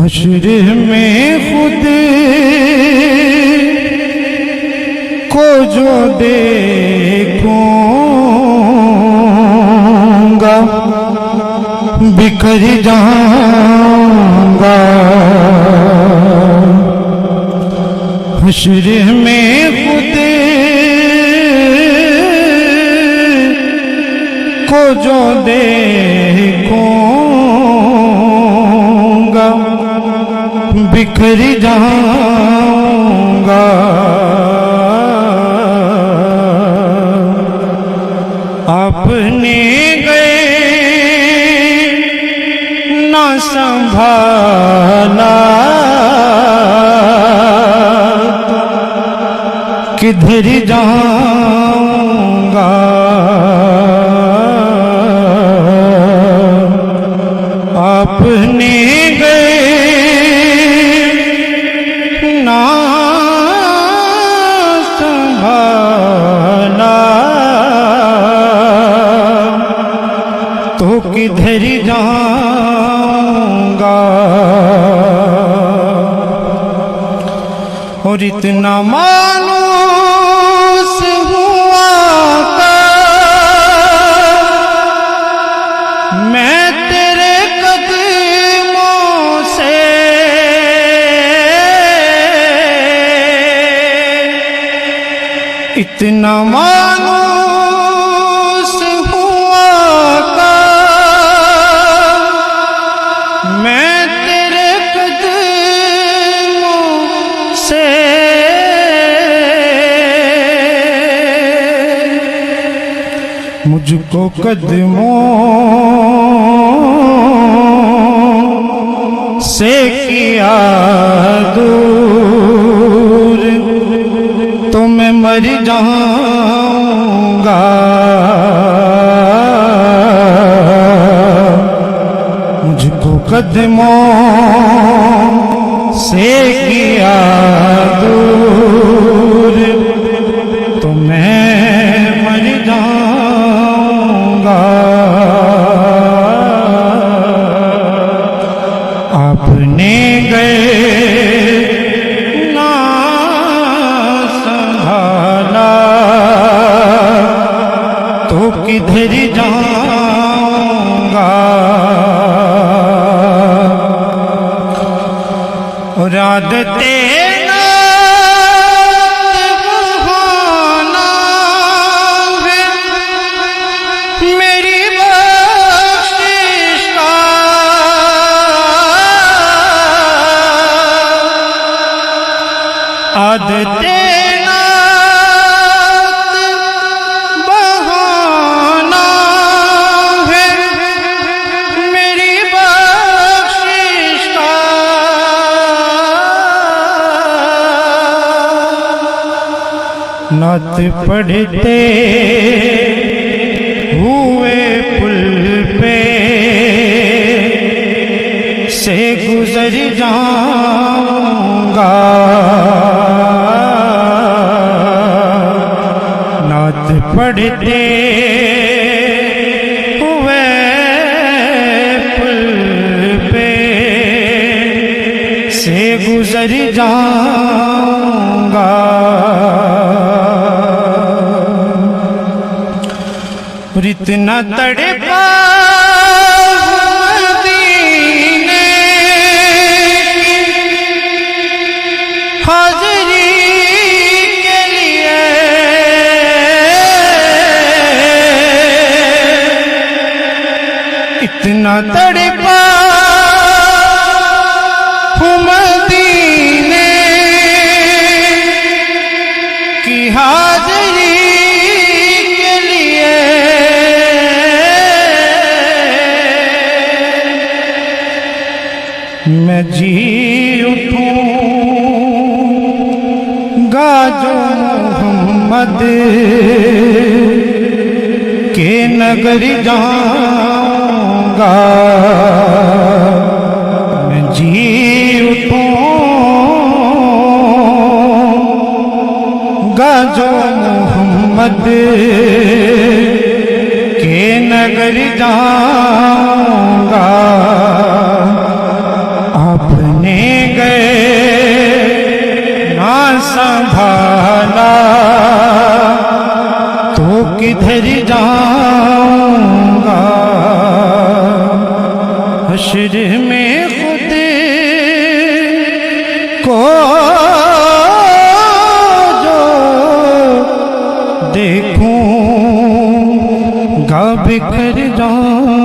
हश्र में खुद को जो देखूंगा बिखर जाऊंगा। हश्र में खुद को जो देखूंगा बिखर जाऊंगा। अपने गए ना संभाला किधर जाऊंगा। अपने गए ना संभाला तो किधर जाऊंगा। और इतना मानूस हुआ का मैं तेरे कदमों से इतना मानूस हुआ का मैं तेरे कदमों से मुझको कदमों से किया दूर तो मैं मर जाऊंगा। मुझको कदमों से किया दूर तो मैं मर जाऊंगा। आपने गए ना संभाला तो किधर जाऊंगा। और आदते मेरी बख्शिश का आदते नात बहाना है मेरी बख्शिश का। नात पढ़ते हुए पुल पे से गुजर जाऊंगा। नात पढ़ते हुए पुल पे से गुजर जाऊंगा। और इतना तड़पा मदीने की हाज़री के लिए इतना तड़पा मदीने की हाज़री मैं जी उठूंगा जो मोहम्मद के नगर जाऊंगा। मैं जी उठूंगा जो मोहम्मद के नगर जाऊंगा। अपने किधर जाऊंगा, हश्र में खुद को जो देखूंगा बिखर जाऊंगा।